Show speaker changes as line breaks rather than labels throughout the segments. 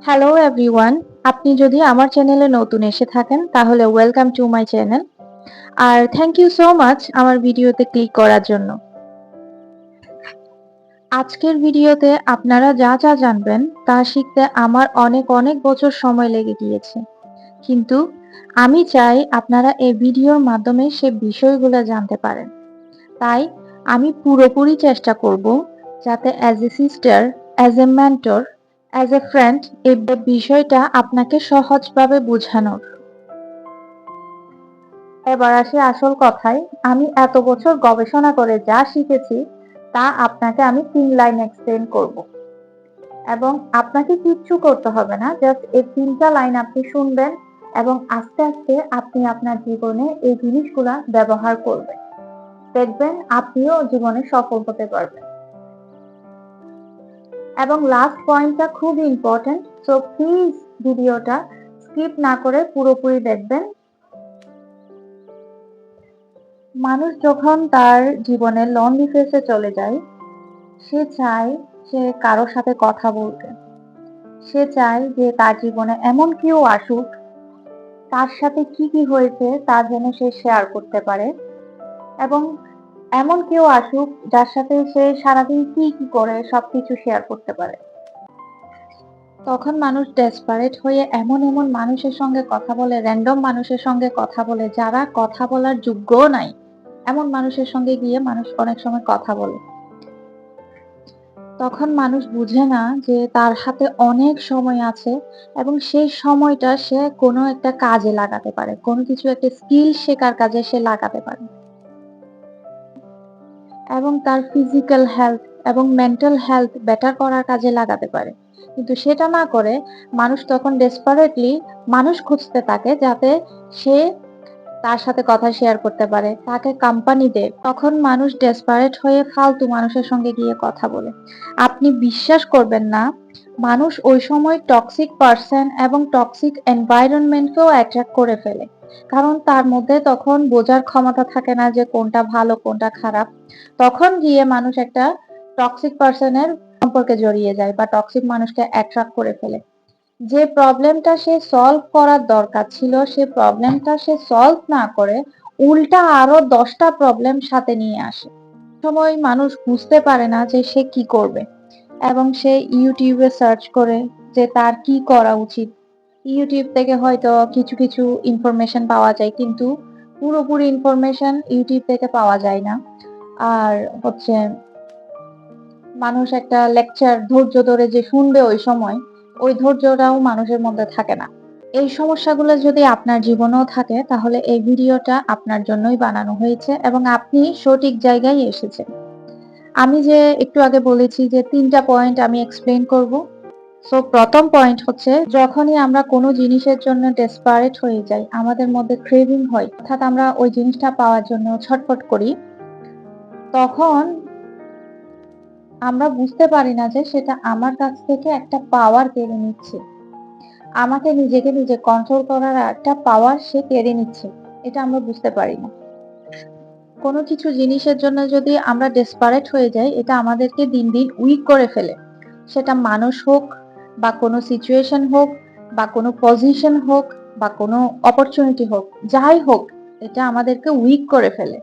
Hello everyone, আপনি যদি আমার চ্যানেলে নতুন এসে থাকেন তাহলে ওয়েলকাম টু মাই চ্যানেল। আর থ্যাংক ইউ সো মাচ আমার ভিডিওতে ক্লিক করার জন্য। আজকের ভিডিওতে আপনারা যা যা জানবেন তা শিখতে আমার অনেক অনেক বছর সময় লেগে গিয়েছে, কিন্তু আমি চাই আপনারা এই ভিডিওর মাধ্যমে সে বিষয়গুলো জানতে পারেন। তাই আমি পুরোপুরি চেষ্টা করব যাতে as a sister, as a mentor, as a friend এই বিষয়টা আপনাকে সহজভাবে বোঝানোর। এবার আসি আসল কথায়। আমি এত বছর গবেষণা করে যা শিখেছি তা আপনাকে আমি 3 লাইন এক্সপ্লেইন করব। এবং আপনাকে কিচ্ছু করতে হবে না, জাস্ট এই 3টা লাইন আপনি শুনবেন এবং আস্তে আস্তে আপনি আপনার জীবনে এই জিনিসগুলা ব্যবহার করবেন। দেখবেন আপনিও জীবনে সফল হতে পারবেন। এবং লাস্ট পয়েন্টটা খুব ইম্পর্টেন্ট, সো প্লিজ ভিডিওটা স্কিপ না করে পুরোপুরি দেখবেন। মানুষ যখন তার জীবনে লনলি ফেজে চলে যায়, সে চায় সে কারোর সাথে কথা বলতে। সে চায় যে তার জীবনে এমন কেউ আসুক, তার সাথে কি কি হয়েছে তা যেন সে শেয়ার করতে পারে, এবং এমন কেউ আসুক যার সাথে সে সারাদিন কি কি করে সবকিছু শেয়ার করতে পারে। তখন মানুষ ডেসপারেট হয়ে এমন এমন মানুষের সঙ্গে কথা বলে, র্যান্ডম মানুষের সঙ্গে কথা বলে যারা কথা বলার যোগ্যও নাই, এমন মানুষের সঙ্গে গিয়ে মানুষ অনেক সময় কথা বলে। তখন মানুষ বুঝে না যে তার হাতে অনেক সময় আছে এবং সেই সময়টা সে কোনো একটা কাজে লাগাতে পারে, কোনো কিছু একটা স্কিল শেখার কাজে সে লাগাতে পারে এবং তার ফিজিক্যাল হেলথ এবং মেন্টাল হেলথ বেটার করার কাজে লাগাতে পারে। কিন্তু সেটা না করে মানুষ তখন ডেসপারেটলি মানুষ খুঁজতে থাকে যাতে সে তার সাথে কথা শেয়ার করতে পারে, তাকে কোম্পানি দেয়। তখন মানুষ ডেসপারেট হয়ে ফালতু মানুষের সঙ্গে গিয়ে কথা বলে। আপনি বিশ্বাস করবেন না, মানুষ ওই সময় টক্সিক পারসন এবং টক্সিক এনভায়রনমেন্টকেও অ্যাট্রাক্ট করে ফেলে, কারণ তার মধ্যে তখন বোঝার ক্ষমতা থাকে না যে কোনটা ভালো কোনটা খারাপ। তখন গিয়ে মানুষ একটা টক্সিক পারসনের সম্পর্কে জড়িয়ে যায় বা টক্সিক মানুষকে অ্যাট্রাক্ট করে ফেলে। যে প্রবলেমটা সে সলভ করার দরকার ছিল সে প্রবলেমটা সে সলভ না করে উল্টা আরো 10টা প্রবলেম সাথে নিয়ে আসে। সময় মানুষ বুঝতে পারে না যে সে কি করবে এবং সে ইউটিউবে সার্চ করে যে তার কি করা উচিত। ইউটিউব থেকে হয়তো কিছু কিছু ইনফরমেশন পাওয়া যায়, কিন্তু পুরোপুরি ইনফরমেশন ইউটিউব থেকে পাওয়া যায় না। আর হচ্ছে মানুষ একটা লেকচার ধৈর্য ধরে যে শুনবে ওই সময়, ওই ধৈর্যটাও মানুষের মধ্যে থাকে না। এই সমস্যাগুলো যদি আপনার জীবনেও থাকে তাহলে এই ভিডিওটা আপনার জন্যই বানানো হয়েছে এবং আপনি সঠিক জায়গায় এসেছেন। আমি যে একটু আগে বলেছি যে 3টা পয়েন্ট আমি এক্সপ্লেইন করব। সো প্রথম পয়েন্ট হচ্ছে, যখনই আমরা কোনো জিনিসের জন্য ডেসপারেট হয়ে যাই, আমাদের মধ্যে ক্রেভিং হয়, অর্থাৎ আমরা ওই জিনিসটা পাওয়ার জন্য ছটফট করি, তখন আমরা বুঝতে পারি না যে সেটা আমার কাছ থেকে একটা পাওয়ার কেড়ে নিচ্ছে। আমাকে নিজেকে নিজে কন্ট্রোল করার একটা পাওয়ার সে কেড়ে নিচ্ছে। এটা আমরা বুঝতে পারি না। কোনো কিছু জিনিসের জন্য যদি আমরা ডেসপারেট হয়ে যাই, এটা আমাদেরকে দিন দিন উইক করে ফেলে। সেটা মানুষ হোক বা কোনো সিচুয়েশন হোক বা কোনো পজিশন হোক বা কোনো অপরচুনিটি হোক, যাই হোক, এটা আমাদেরকে উইক করে ফেলে।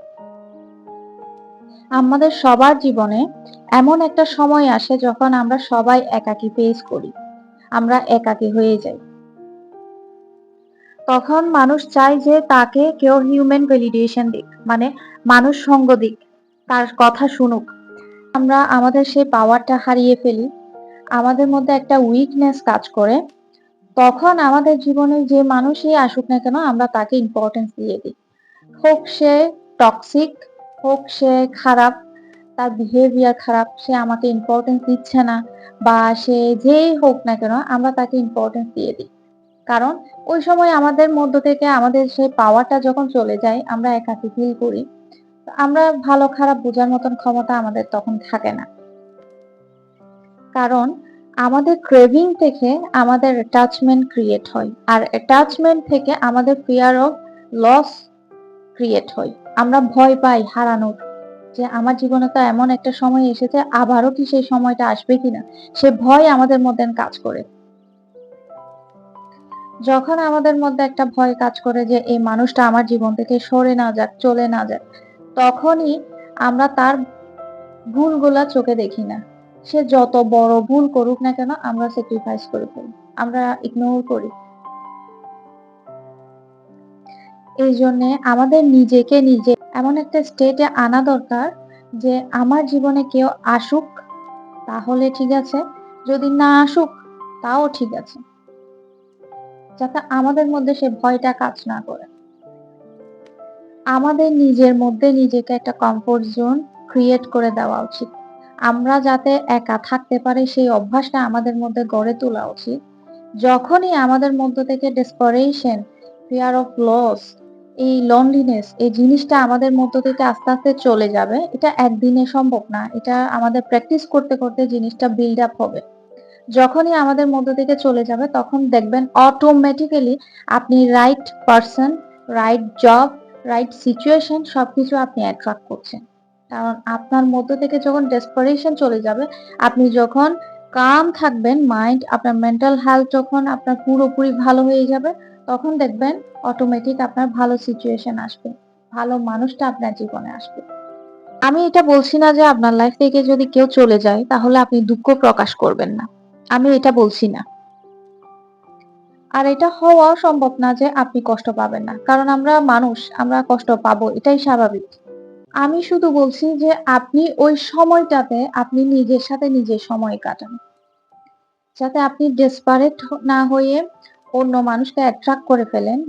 আমাদের সবার জীবনে এমন একটা সময় আসে যখন আমরা সবাই একাকী ফেস করি, আমরা একাকী হয়ে যাই। তখন মানুষ চায় যে তাকে কেউ হিউম্যান ভ্যালিডেশন দিক, মানে মানুষ সঙ্গ দিক, তার কথা শুনুক। আমরা আমাদের সেই পাওয়ারটা হারিয়ে ফেলি, আমাদের মধ্যে একটা উইকনেস কাজ করে। তখন আমাদের জীবনে যে মানুষই আসুক না কেন আমরা তাকে ইম্পর্টেন্স দিয়ে দিই, হোক সে টক্সিক, হোক সে খারাপ, তার বিহেভিয়ার খারাপ, সে আমাকে ইম্পর্টেন্স দিচ্ছে না, বা সে যেই হোক না কেন আমরা তাকে ইম্পর্টেন্স দিয়ে দিই। কারণ ওই সময় আমাদের মধ্য থেকে আমাদের সেই পাওয়ারটা যখন চলে যায় আমরা একাকী ফিল করি। আমরা ভালো খারাপ বোঝার মতন ক্ষমতা আমাদের তখন থাকে না, কারণ আমাদের ক্রেভিং থেকে আমাদের অ্যাটাচমেন্ট ক্রিয়েট হয়, আর অ্যাটাচমেন্ট থেকে আমাদের ফিয়ার অফ লস ক্রিয়েট হয়। আমরা ভয় পাই হারানোর, যে আমার জীবনে তো এমন একটা সময় এসেছে, আবারও কি সেই সময়টা আসবে কিনা? সে ভয় আমাদের মধ্যে কাজ করে। যখন আমাদের মধ্যে একটা ভয় কাজ করে যে এই মানুষটা আমার জীবন থেকে সরে না যাক, চলে না যাক, তখনই আমরা তার ভুলগুলা চোখে দেখি না। সে যত বড় ভুল করুক না কেন আমরা স্যাক্রিফাইস করে ফেলি। আমরা ইগনোর করি। এইজন্যে আমাদের নিজেকে নিজে এমন একটা স্টেটে আনা দরকার যে আমার জীবনে কেউ আসুক তাহলে ঠিক আছে, যদি না আসুক তাও ঠিক আছে। যাতে আমাদের মধ্যে সে ভয়টা কাজ না করে। আমাদের নিজের মধ্যে নিজেকে একটা কমফোর্ট জোন ক্রিয়েট করে দেওয়া উচিত। আমরা যাতে একা থাকতে পারি সেই অভ্যাসটা আমাদের মধ্যে গড়ে তোলা উচিত। যখনই আমাদের মধ্য থেকে ডেসপারেশন, ফিয়ার অফ লস, এই লনলিনেস এই জিনিসটা আমাদের মধ্য থেকে আস্তে আস্তে চলে যাবে। এটা একদিনে সম্ভব না। এটা আমাদের প্র্যাকটিস করতে করতে জিনিসটা বিল্ড আপ হবে। যখনই আমাদের মধ্য থেকে চলে যাবে তখন দেখবেন অটোমেটিক্যালি আপনি right person, right job, right situation সবকিছু আপনি অ্যাট্রাক্ট করছেন। কারণ আপনার মধ্য থেকে যখন ডেসপারেশন চলে যাবে, আপনি যখন কাম থাকবেন, মাইন্ড আপনার মেন্টাল হেলথ যখন আপনার পুরোপুরি ভালো হয়ে যাবে, তখন দেখবেন অটোমেটিক আপনার ভালো সিচুয়েশন আসবে, ভালো মানুষটা আপনার জীবনে আসবে। আমি এটা বলছি না যে আপনার লাইফ থেকে যদি কেউ চলে যায় তাহলে আপনি দুঃখ প্রকাশ করবেন না। আমি এটা বলছি না। আর এটা হওয়াও সম্ভব না যে আপনি কষ্ট পাবেন না। কারণ আমরা মানুষ, আমরা কষ্ট পাবো, এটাই স্বাভাবিক। আমি শুধু বলছি যে আপনি ওই সময়টাতে আপনি নিজের সাথে নিজের সময় কাটান। যাতে আপনি ডেসপারেট না হয়ে অন্য মানুষকে অ্যাট্রাক্ট করে ফেলেন।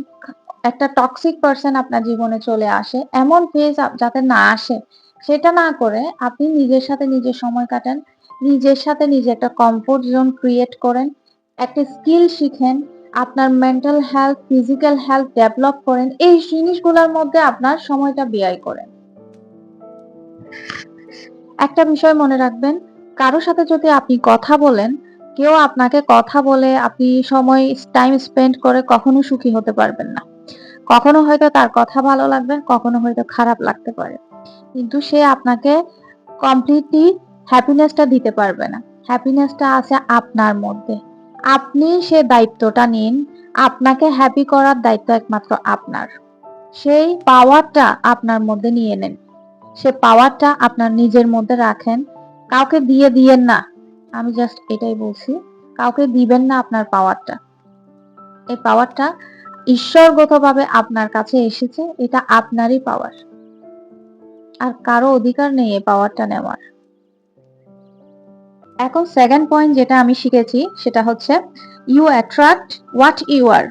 একটা টক্সিক পারসন আপনার জীবনে চলে আসে, এমন ফেজ যাতে না আসে, সেটা না করে আপনি নিজের সাথে নিজের সময় কাটান। নিজের সাথে নিজে একটা কমফোর্ট জোন ক্রিয়েট করেন। একটা স্কিল শিখেন। আপনার mental health, physical health develop করেন। এই জিনিসগুলোর মধ্যে আপনার সময়টা ব্যয় করেন। একটা বিষয় মনে রাখবেন, কারো সাথে যদি আপনি কথা বলেন, কেউ আপনাকে কথা বলে আপনি সময় টাইম স্পেন্ড করে কখনো সুখী হতে পারবেন না। কখনো হয়তো তার কথা ভালো লাগবে, কখনো হয়তো খারাপ লাগতে পারে। কিন্তু সে আপনাকে কমপ্লিটলি হ্যাপিনেসটা দিতে পারবে না। হ্যাপিনেসটা আছে আপনার মধ্যে। আপনি সে দায়িত্বটা নিন। আপনাকে হ্যাপি করার দায়িত্ব একমাত্র আপনার। সেই পাওয়ারটা আপনার মধ্যে নিয়ে নেন। সে পাওয়ারটা আপনার নিজের মধ্যে রাখেন। কাউকে দিয়ে দিয়েন না। আমি জাস্ট এটাই বলছি। কাউকে দিবেন না আপনার পাওয়ারটা। এই পাওয়ারটা ঈশ্বরগতভাবে আপনার কাছে এসেছে। এটা আপনারই পাওয়ার। আর কারো অধিকার নেই এই পাওয়ারটা নেওয়ার। এখন সেকেন্ড পয়েন্ট যেটা আমি শিখেছি সেটা হচ্ছে you attract what you are,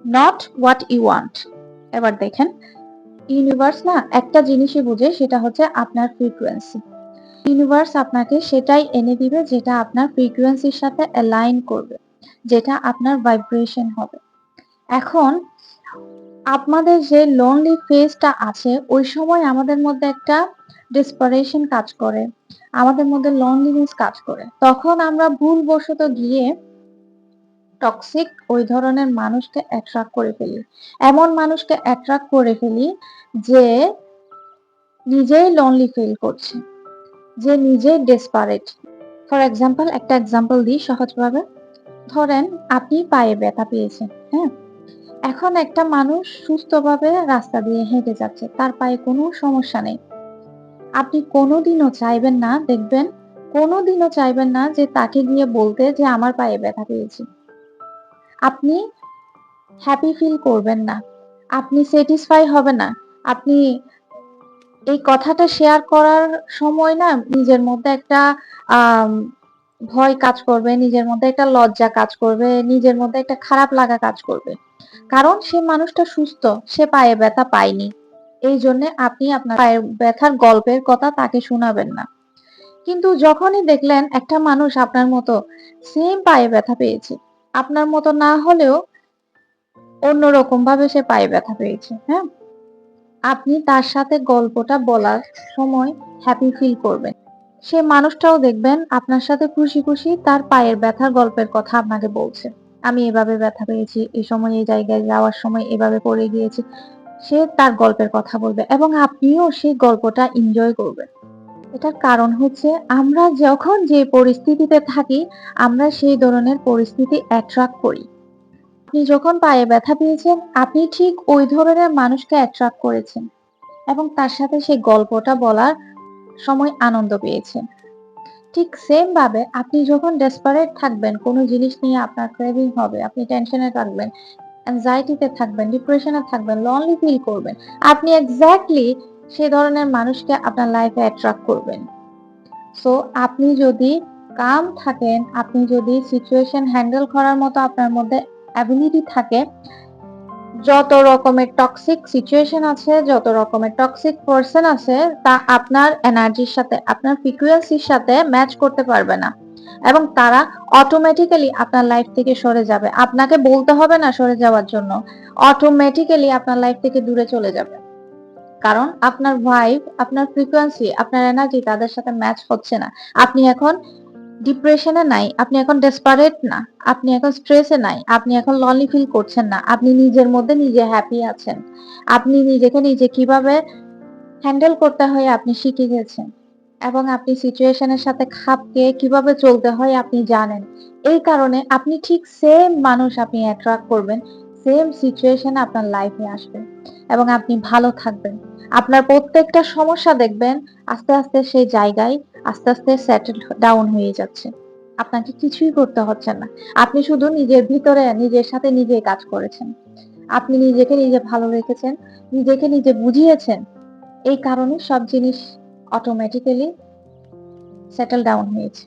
not what you want. এবার দেখেন, ইউনিভার্স না একটা জিনিসই বুঝে, সেটা হচ্ছে আপনার ফ্রিকোয়েন্সি। ইউনিভার্স আপনাকে সেটাই এনে দিবে যেটা আপনার ফ্রিকোয়েন্সির সাথে অ্যালাইন করবে, যেটা আপনার ভাইব্রেশন হবে। এখন আপনাদের যে লোনলি ফেজটা আছে ওই সময় আমাদের মধ্যে একটা ডেসপারেশন কাজ করে, আমাদের মধ্যে লোনলিনেস কাজ করে। তখন আমরা ভুলবশত গিয়ে টক্সিক ওই ধরনের মানুষকে অ্যাট্রাক্ট করে ফেলি। এমন মানুষকে অ্যাট্রাক্ট করে ফেলি যে নিজেই লোনলি ফিল করছে, যে নিজেই ডেসপারেট। ফর এক্সাম্পল, একটা এক্সাম্পল দিই সহজভাবে। ধরেন আপনি পায়ে ব্যথা পেয়েছেন, হ্যাঁ? এখন একটা মানুষ সুস্থভাবে রাস্তা দিয়ে হেঁটে যাচ্ছে, তার পায়ে কোনো সমস্যা নেই। আপনি কোনোদিনও চাইবেন না, দেখবেন কোনোদিনও চাইবেন না যে তাকে গিয়ে বলতে যে আমার পায়ে ব্যথা পেয়েছি। আপনি হ্যাপি ফিল করবেন না, আপনি স্যাটিসফাই হবেন না। আপনি এই কথাটা শেয়ার করার সময় না নিজের মধ্যে একটা আম ভয় কাজ করবে, নিজের মধ্যে একটা লজ্জা কাজ করবে, নিজের মধ্যে একটা খারাপ লাগা কাজ করবে। কারণ সে মানুষটা সুস্থ, সে পায়ে ব্যথা পায়নি। এইজন্যে আপনি আপনার পায়ের ব্যথার গল্পের কথা তাকে শোনাবেন না। কিন্তু যখনই দেখলেন একটা মানুষ আপনার মতো সেম পায়ে ব্যথা পেয়েছে, আপনার মতো না হলেও অন্যরকম ভাবে সে পায়ে ব্যথা পেয়েছে, হ্যাঁ? আপনি তার সাথে গল্পটা বলার সময় হ্যাপি ফিল করবেন। সে মানুষটাও দেখবেন আপনার সাথে খুশি খুশি তার পায়ের ব্যথার গল্পের কথা আপনাকে বলছে। আমি এভাবে ব্যথা পেয়েছি, এই সময় এই জায়গায় যাওয়ার সময় এভাবে পড়ে গিয়েছি। সে তার গল্পের কথা বলবে এবং আপনিও সেই গল্পটা এনজয় করবেন। এটার কারণ হচ্ছে আমরা যখন যে পরিস্থিতিতে থাকি, আমরা সেই ধরনের পরিস্থিতি অ্যাট্রাক্ট করি। আপনি যখন পায়ে ব্যথা পেয়েছেন, আপনি ঠিক ওই ধরনের মানুষকে অ্যাট্রাক্ট করেছেন এবং তার সাথে সেই গল্পটা বলার সময় আনন্দ পেয়েছেন। ঠিক সেম ভাবে আপনি যখন ডেসপারেট থাকবেন, কোনো জিনিস নিয়ে আপনার ক্রেভিং হবে, আপনি টেনশনে থাকবেন, অ্যাংজাইটিতে থাকবেন, ডিপ্রেশনে থাকবেন, লনলি ফিল করবেন, আপনি এক্সাক্টলি সেই ধরনের মানুষকে আপনার লাইফে অ্যাট্রাক্ট করবেন। সো আপনি যদি কাম থাকেন, আপনি যদি সিচুয়েশন হ্যান্ডেল করার মতো আপনার মধ্যে অ্যাবিলিটি থাকে, যত রকমের টক্সিক সিচুয়েশন আছে, যত রকমের টক্সিক পারসন আছে, তা আপনার এনার্জির সাথে, আপনার ফ্রিকোয়েন্সির সাথে ম্যাচ করতে পারবে না এবং তারা অটোমেটিক্যালি আপনার লাইফ থেকে সরে যাবে। আপনাকে বলতে হবে না সরে যাওয়ার জন্য, অটোমেটিক্যালি আপনার লাইফ থেকে দূরে চলে যাবে। কারণ আপনার ভাইব, আপনার ফ্রিকোয়েন্সি, আপনার এনার্জি তাদের সাথে ম্যাচ হচ্ছে না। আপনি এখন ডিপ্রেশনে নাই, আপনি এখন ডেসপারেট না, আপনি এখন স্ট্রেসে নাই, আপনি এখন লনলি ফিল করছেন না, আপনি নিজের মধ্যে নিজে হ্যাপি আছেন। আপনি নিজেকে নিজে কিভাবে হ্যান্ডেল করতে হয় আপনি শিখে গেছেন এবং আপনি সিচুয়েশনের সাথে খাপ খেয়ে কিভাবে চলতে হয় আপনি জানেন। এই কারণে আপনি ঠিক সেম মানুষ আপনি অ্যাট্রাক্ট করবেন, সেম সিচুয়েশন আপনার লাইফে আসবে এবং আপনি ভালো থাকবেন। আপনার প্রত্যেকটা সমস্যা দেখবেন আস্তে আস্তে সেই জায়গায় আস্তে আস্তে সেটেল ডাউন হয়ে যাচ্ছে। আপনাকে কিছুই করতে হচ্ছে না। আপনি শুধু নিজের ভিতরে নিজের সাথে নিজে কাজ করেছেন। আপনি নিজেকে নিজে ভালো রেখেছেন, নিজেকে নিজে বুঝিয়েছেন। এই কারণে সব জিনিস অটোমেটিক্যালি সেটেল ডাউন হয়েছে।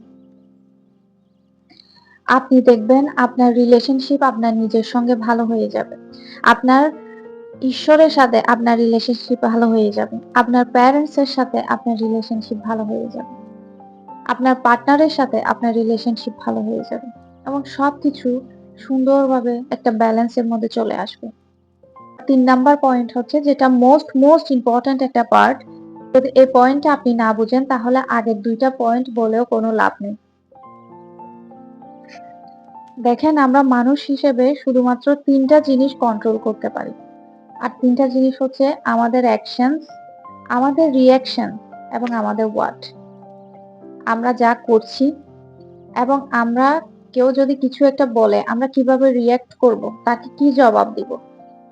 আপনি দেখবেন আপনার রিলেশনশিপ আপনার নিজের সঙ্গে ভালো হয়ে যাবে। আপনার ঈশ্বরের সাথে আপনার রিলেশনশিপ ভালো হয়ে যাবে। আপনার প্যারেন্টস এর সাথে আপনার রিলেশনশিপ ভালো হয়ে যাবে। আপনার পার্টনারের সাথে আপনার রিলেশনশিপ ভালো হয়ে যাবে এবং সবকিছু সুন্দরভাবে একটা ব্যালেন্সের মধ্যে চলে আসবে। ৩ নাম্বার পয়েন্ট হচ্ছে যেটা মোস্ট ইম্পর্ট্যান্ট একটা পার্ট। যদি এই পয়েন্টটা আপনি না বুঝেন তাহলে আগের ২ টা পয়েন্ট বলেও কোনো লাভ নেই। দেখেন আমরা মানুষ হিসেবে শুধুমাত্র ৩ টা জিনিস কন্ট্রোল করতে পারি। আর ৩ টা জিনিস হচ্ছে আমাদের অ্যাকশনস, আমাদের রিঅ্যাকশন এবং আমাদের ওয়ার্ড। আমরা যা করছি এবং আমরা কেউ যদি কিছু একটা বলে আমরা কিভাবে রিঅ্যাক্ট করব, তাকে কি জবাব দিব,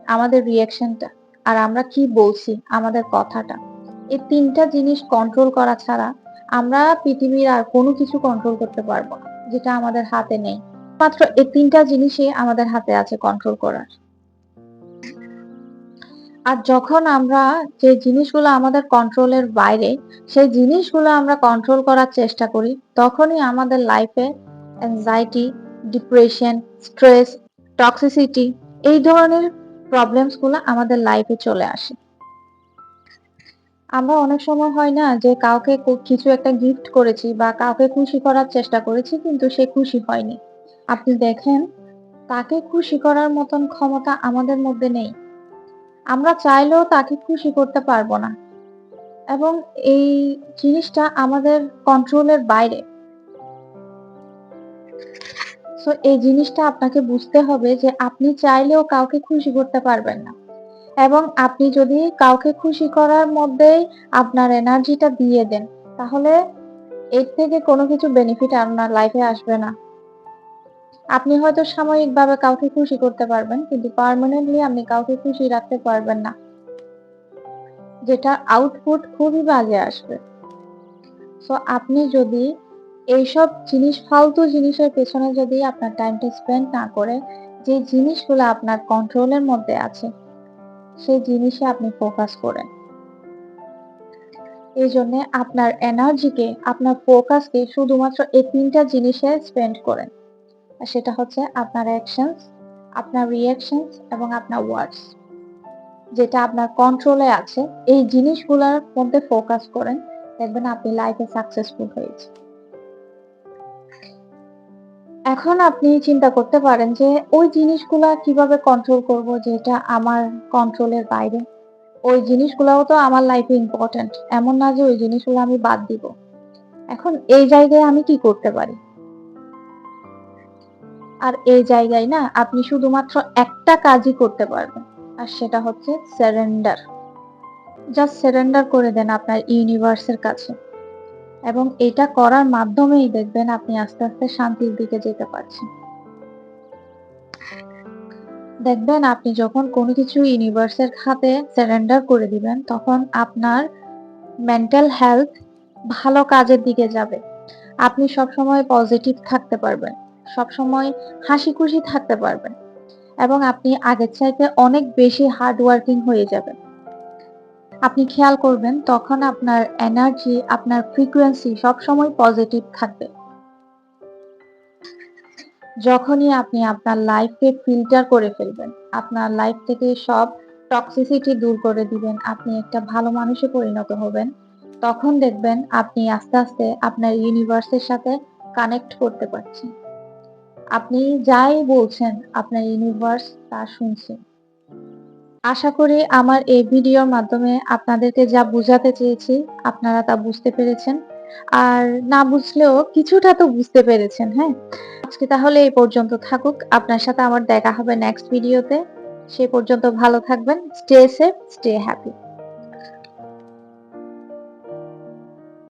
আমাদের রিঅ্যাকশনটা আর আমরা কি বলছি, আমাদের কথাটা। এই ৩ টা জিনিস কন্ট্রোল করা ছাড়া আমরা পৃথিবীর আর কোনো কিছু কন্ট্রোল করতে পারবো না, যেটা আমাদের হাতে নেই। মাত্র এই ৩ টা জিনিসই আমাদের হাতে আছে কন্ট্রোল করার। আর যখন আমরা যে জিনিসগুলো আমাদের কন্ট্রোলের বাইরে, সেই জিনিসগুলো আমরা কন্ট্রোল করার চেষ্টা করি, তখনই আমাদের লাইফে অ্যাংজাইটি, ডিপ্রেশন, স্ট্রেস, টক্সিসিটি এই ধরনের প্রবলেমস গুলো আমাদের লাইফে চলে আসে। আমরা অনেক সময় হয় না যে কাউকে কিছু একটা গিফট করেছি বা কাউকে খুশি করার চেষ্টা করেছি কিন্তু সে খুশি হয়নি। আপনি দেখেন তাকে খুশি করার মতন ক্ষমতা আমাদের মধ্যে নেই। আমরা চাইলেও তাকে খুশি করতে পারবো না এবং এই জিনিসটা আমাদের কন্ট্রোলের বাইরে। সো এই জিনিসটা আপনাকে বুঝতে হবে যে আপনি চাইলেও কাউকে খুশি করতে পারবেন না এবং আপনি যদি কাউকে খুশি করার মধ্যেই আপনার এনার্জিটা দিয়ে দেন, তাহলে এর থেকে কোনো কিছু বেনিফিট আপনার লাইফে আসবে না। আপনি হয়তো সাময়িকভাবে কাউকে খুশি করতে পারবেন, কিন্তু পার্মানেন্টলি আপনি কাউকে খুশি রাখতে পারবেন না, যেটা আউটপুট খুবই বাজে আসবে। সো আপনি যদি এইসব জিনিস, ফালতু জিনিসের পেছনে যদি আপনার টাইমটা স্পেন্ড না করে যে জিনিসগুলো আপনার কন্ট্রোলের মধ্যে আছে সেই জিনিসে আপনি ফোকাস করেন। এই জন্য আপনার এনার্জিকে, আপনার ফোকাসকে শুধুমাত্র এই ৩ টা জিনিসে স্পেন্ড করেন। আর সেটা হচ্ছে আপনার অ্যাকশনস, আপনার রিঅ্যাকশনস এবং আপনার ওয়ার্ডস। যেটা আপনার কন্ট্রোলে আছে এই জিনিসগুলোর মধ্যে ফোকাস করেন, দেখবেন আপনি লাইফে সাকসেসফুল হয়েছে। এখন আপনি চিন্তা করতে পারেন যে ওই জিনিসগুলা কিভাবে কন্ট্রোল করব যেটা আমার কন্ট্রোলের বাইরে। ওই জিনিসগুলাও তো আমার লাইফে ইম্পর্টেন্ট। এমন না যে ওই জিনিসগুলো আমি বাদ দিব। এখন এই জায়গায় আমি কি করতে পারি? আর এই জায়গায় না আপনি শুধুমাত্র একটা কাজই করতে পারবেন। আর সেটা হচ্ছে সারেন্ডার। জাস্ট সারেন্ডার করে দেন আপনার ইউনিভার্সের কাছে, এবং এটা করার মাধ্যমেই দেখবেন আপনি আস্তে আস্তে শান্তির দিকে যেতে পারছেন। দেখবেন আপনি যখন কোনো কিছু ইউনিভার্সের হাতে সারেন্ডার করে দিবেন, তখন আপনার মেন্টাল হেলথ ভালো কাজের দিকে যাবে। আপনি সবসময় পজিটিভ থাকতে পারবেন, সবসময় হাসি খুশি থাকতে পারবেন, এবং আপনি আগের চাইতে অনেক বেশি হার্ড ওয়ার্কিং হয়ে যাবেন। আপনি খেয়াল করবেন তখন আপনার এনার্জি, আপনার ফ্রিকোয়েন্সি সবসময় পজিটিভ থাকবে। যখনই আপনি আপনার লাইফকে ফিল্টার করে ফেলবেন, আপনার লাইফ থেকে সব টক্সিসিটি দূর করে দিবেন, আপনি একটা ভালো মানুষে পরিণত হবেন, তখন দেখবেন আপনি আস্তে আস্তে আপনার ইউনিভার্সের সাথে কানেক্ট করতে পারছেন। আপনি যাই বলছেন আপনার ইউনিভার্স তা শুনছে। আশা করি আমার এই ভিডিওর মাধ্যমে আপনাদেরকে যা বুঝাতে চেয়েছি আপনারা তা বুঝতে পেরেছেন। আর না বুঝলেও কিছুটা তো বুঝতে পেরেছেন, হ্যাঁ? আজকে তাহলে এই পর্যন্ত থাকুক। আপনার সাথে আমার দেখা হবে নেক্সট ভিডিওতে। সে পর্যন্ত ভালো থাকবেন। Stay safe, stay happy.